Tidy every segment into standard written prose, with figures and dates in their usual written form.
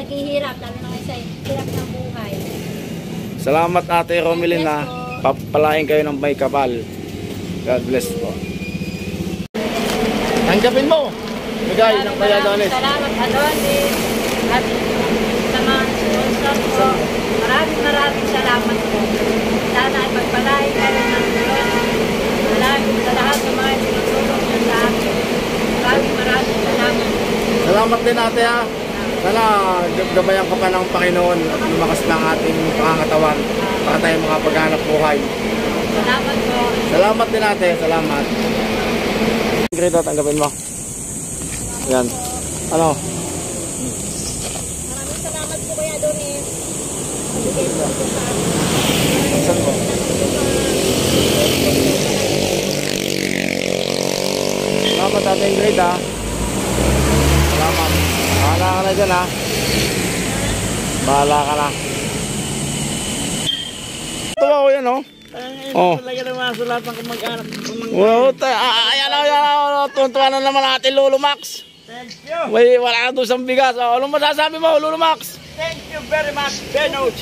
naghihirap, lalo na sa hirap ng buhay. Salamat Ate Romelina. Papalain kayo ng may kapal. God bless po. Tanggapin mo. Bigay ng Kuya Adonis. Salamat Adonis. At sa mga sponsor po. Maraming salamat po. Sana ay pagpalain kayo ng Diyos. Maraming sa lahat ng mga sinutulong niyo sa akin. Maraming salamat. Salamat din Ate ha. Sana gabayan ka pa ng Panginoon at lumakas ng ating pangangatawan para tayo makapaghanap buhay. Salamat po. Salamat din Ate. Salamat. Greta, tanggapin mo. Yan. Ano? Maraming salamat po Kuya Adonis. Bigay po ito sa akin. Saan mo? Salamat Ate Ingrid ha. Salamat. Bahala ka na dyan ha. Bahala ka na. Tuwa ko yan oh. Oh. Talaga naman sa lahat ng kamag-anak. Wow, ayan, tuntuan na naman natin Lolo Max. Thank you. Wala na doon sa bigas. Anong masasabi mo Lolo Max? Thank you very much, Benoch.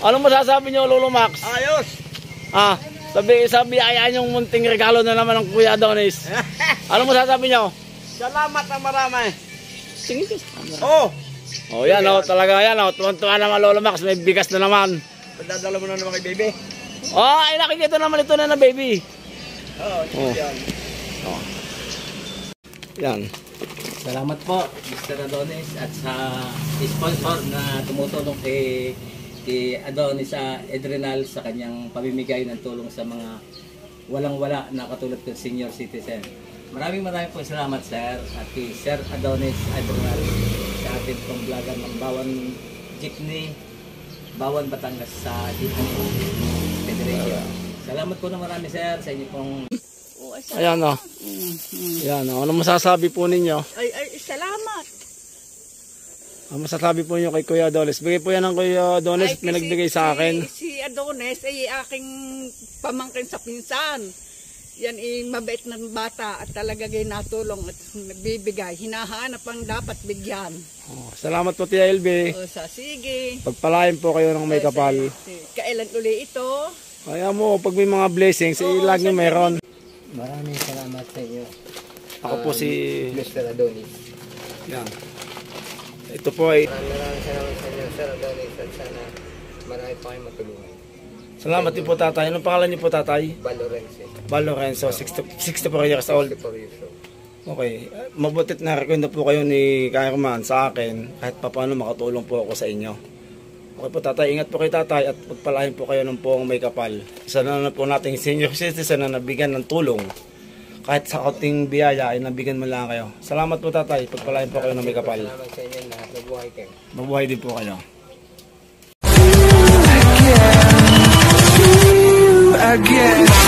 Anong masasabi niyo Lolo Max? Ayos. Sabi ayan yung munting regalo na naman ng Kuya Adonis. Anong masasabi niyo? Salamat na marami. Tingin ko. Oh. Yan talaga yan tuwan-tuwa naman Lolo Max, may bigas na naman. Padadala mo na naman kay baby. Ay nakikita naman ito na baby. Oh. Yan. Yan. Salamat po Mr. Adonis at sa sponsor na tumutulong kay Adonis sa Adrenal sa kanyang pamimigay ng tulong sa mga walang-wala na katulad ng senior citizen. Maraming po salamat sir at kay Sir Adonis Adrenal sa ating pong vlogan ng Bawan Jeepney, Bawan Batangas sa Federation. Salamat po na marami sir sa inyo pong Ayan o. Ayan o. Ano masasabi po ninyo? Ay, salamat. Ano masasabi po ninyo kay Kuya Adonis? Bigay po yan ng Kuya Adonis at pinagbigay sa akin. Si Adonis ay aking pamangkin sa pinsan. Yan ay mabait na bata at talaga natulong at nagbibigay. Hinahanap ang dapat bigyan. Salamat po Tia LB. Sige. Pagpalain po kayo ng may kapal. Kailan uli ito? Kaya mo, pag may mga blessings, ilag nyo meron. maraming salamat sa inyo. Ako po si Mr. Adonis. Yan. Ito po ay Maraming salamat sa inyo Sir Adonis at sana marami pa kayong matulungan. salamat din po tatay. Anong pangalan niyo po tatay? Bal Lorenzo. 64 years old. Okay. Mabutit na rekomenda po kayo ni Kairman sa akin kahit pa paano makatulong po ako sa inyo. Okay po tatay, ingat po kay tatay at pagpalain po kayo ng poong may kapal. Sana na po nating senior citizen na nabigyan ng tulong. Kahit sa kaunting biyaya ay nabigyan mo lang kayo. Salamat po tatay, pagpalain po kayo ng may kapal. Salamat sa inyo lahat. Mabuhay kayo. Mabuhay din po kayo. Again.